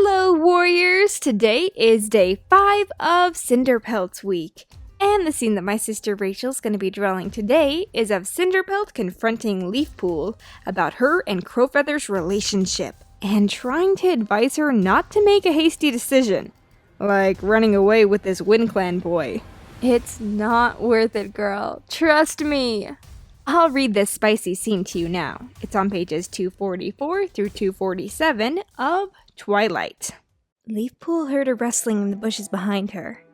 Hello, warriors! Today is day 5 of Cinderpelt's week, and the scene that my sister Rachel's going to be drawing today is of Cinderpelt confronting Leafpool about her and Crowfeather's relationship, and trying to advise her not to make a hasty decision, like running away with this WindClan boy. It's not worth it, girl. Trust me! I'll read this spicy scene to you now. It's on pages 244 through 247 of Twilight. Leafpool heard a rustling in the bushes behind her.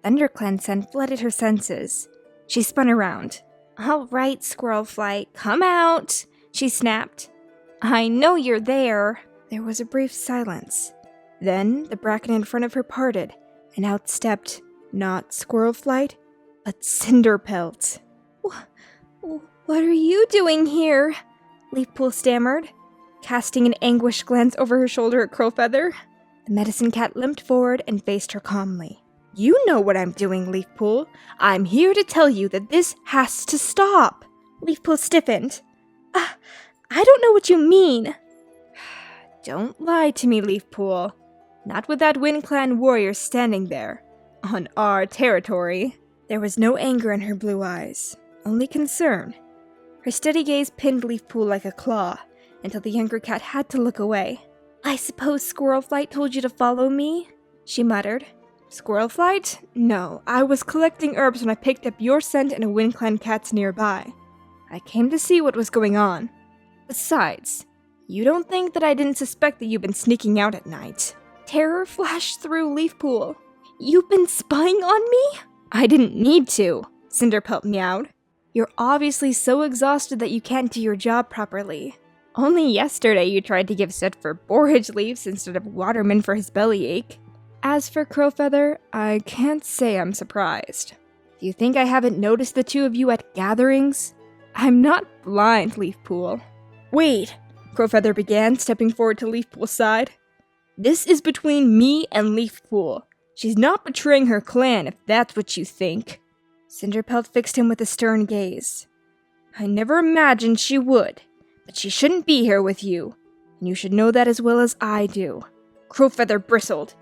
ThunderClan scent flooded her senses. She spun around. "All right, Squirrel Flight, come out," she snapped. "I know you're there." There was a brief silence. Then the bracken in front of her parted, and out stepped not Squirrel Flight, but Cinderpelt. What are you doing here?" Leafpool stammered, casting an anguished glance over her shoulder at Crowfeather. The medicine cat limped forward and faced her calmly. "You know what I'm doing, Leafpool. I'm here to tell you that this has to stop." Leafpool stiffened. I don't know what you mean." "Don't lie to me, Leafpool. Not with that WindClan warrior standing there. On our territory." There was no anger in her blue eyes, only concern. Her steady gaze pinned Leafpool like a claw, until the younger cat had to look away. "I suppose Squirrel Flight told you to follow me?" she muttered. "Squirrel Flight? No, I was collecting herbs when I picked up your scent and a WindClan cat's nearby. I came to see what was going on. Besides, you don't think that I didn't suspect that you've been sneaking out at night?" Terror flashed through Leafpool. "You've been spying on me?" "I didn't need to," Cinderpelt meowed. "You're obviously so exhausted that you can't do your job properly. Only yesterday you tried to give Set for borage leaves instead of waterman for his bellyache. As for Crowfeather, I can't say I'm surprised. Do you think I haven't noticed the two of you at gatherings? I'm not blind, Leafpool." "Wait," Crowfeather began, stepping forward to Leafpool's side. "This is between me and Leafpool. She's not betraying her clan, if that's what you think." Cinderpelt fixed him with a stern gaze. "I never imagined she would, but she shouldn't be here with you, and you should know that as well as I do." Crowfeather bristled.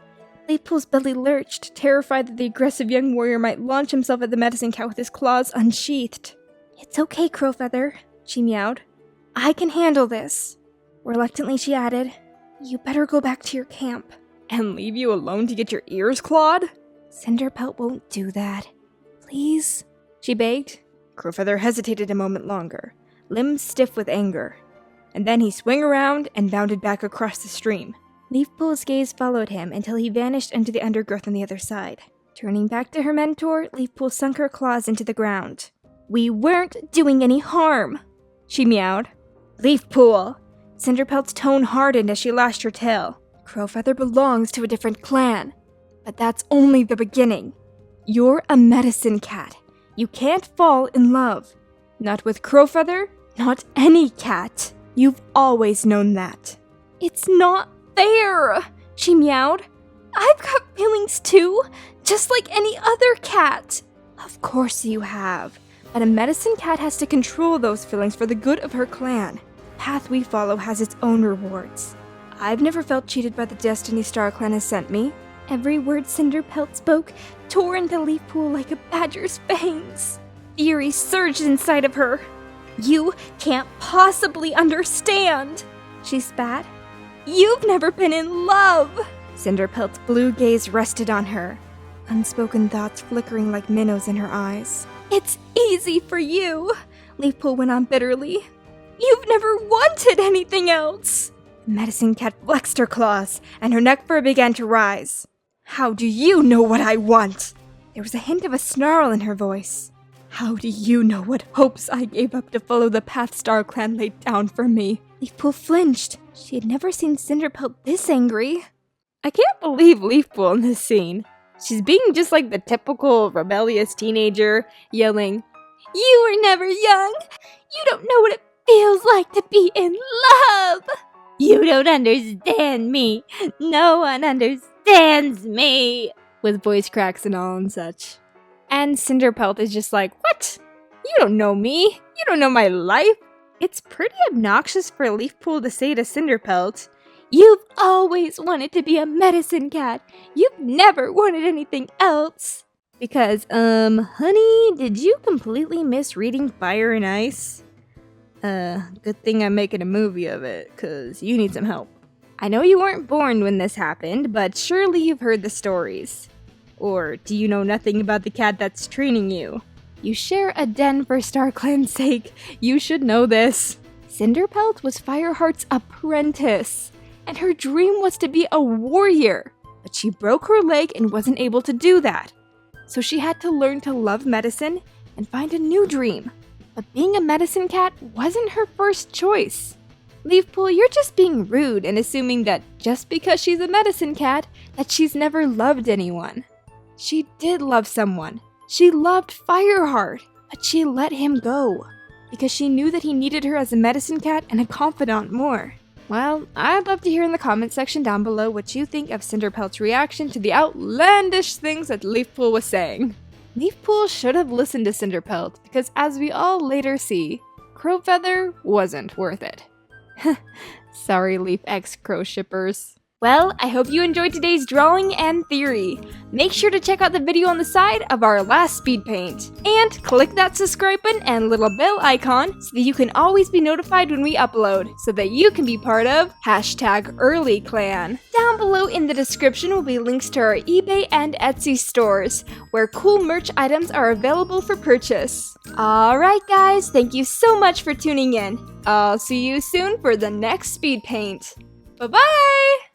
Leafpool's belly lurched, terrified that the aggressive young warrior might launch himself at the medicine cat with his claws unsheathed. "It's okay, Crowfeather," she meowed. "I can handle this." Reluctantly, she added, "You better go back to your camp." "And leave you alone to get your ears clawed?" "Cinderpelt won't do that. Please?" she begged. Crowfeather hesitated a moment longer, limbs stiff with anger, and then he swung around and bounded back across the stream. Leafpool's gaze followed him until he vanished into the undergrowth on the other side. Turning back to her mentor, Leafpool sunk her claws into the ground. "We weren't doing any harm," she meowed. "Leafpool!" Cinderpelt's tone hardened as she lashed her tail. "Crowfeather belongs to a different clan, but that's only the beginning. You're a medicine cat. You can't fall in love. Not with Crowfeather, not any cat. You've always known that." "It's not fair," she meowed. "I've got feelings too, just like any other cat." "Of course you have, but a medicine cat has to control those feelings for the good of her clan. The path we follow has its own rewards. I've never felt cheated by the destiny Star Clan has sent me." Every word Cinderpelt spoke tore into Leafpool like a badger's fangs. Fury surged inside of her. "You can't possibly understand," she spat. "You've never been in love." Cinderpelt's blue gaze rested on her, unspoken thoughts flickering like minnows in her eyes. "It's easy for you," Leafpool went on bitterly. "You've never wanted anything else." The medicine cat flexed her claws, and her neck fur began to rise. "How do you know what I want?" There was a hint of a snarl in her voice. "How do you know what hopes I gave up to follow the path Star Clan laid down for me?" Leafpool flinched. She had never seen Cinderpelt this angry. I can't believe Leafpool in this scene. She's being just like the typical rebellious teenager, yelling, "You were never young! You don't know what it feels like to be in love! You don't understand me! No one understands me!" With voice cracks and all and such. And Cinderpelt is just like, "What? You don't know me! You don't know my life!" It's pretty obnoxious for Leafpool to say to Cinderpelt, You've always wanted to be a medicine cat. You've never wanted anything else. Because, honey, did you completely miss reading Fire and Ice? Good thing I'm making a movie of it, 'cause you need some help. I know you weren't born when this happened, but surely you've heard the stories. Or do you know nothing about the cat that's training you? You share a den for StarClan's sake. You should know this. Cinderpelt was Fireheart's apprentice, and her dream was to be a warrior. But she broke her leg and wasn't able to do that. So she had to learn to love medicine and find a new dream. But being a medicine cat wasn't her first choice. Leafpool, you're just being rude and assuming that just because she's a medicine cat, that she's never loved anyone. She did love someone. She loved Fireheart, but she let him go because she knew that he needed her as a medicine cat and a confidant more. Well, I'd love to hear in the comment section down below what you think of Cinderpelt's reaction to the outlandish things that Leafpool was saying. Leafpool should have listened to Cinderpelt because, as we all later see, Crowfeather wasn't worth it. Sorry, Leaf X Crow shippers. Well, I hope you enjoyed today's drawing and theory. Make sure to check out the video on the side of our last speed paint. And click that subscribe button and little bell icon so that you can always be notified when we upload, so that you can be part of #EarlyClan. Down below in the description will be links to our eBay and Etsy stores, where cool merch items are available for purchase. Alright guys, thank you so much for tuning in. I'll see you soon for the next speed paint. Bye-bye!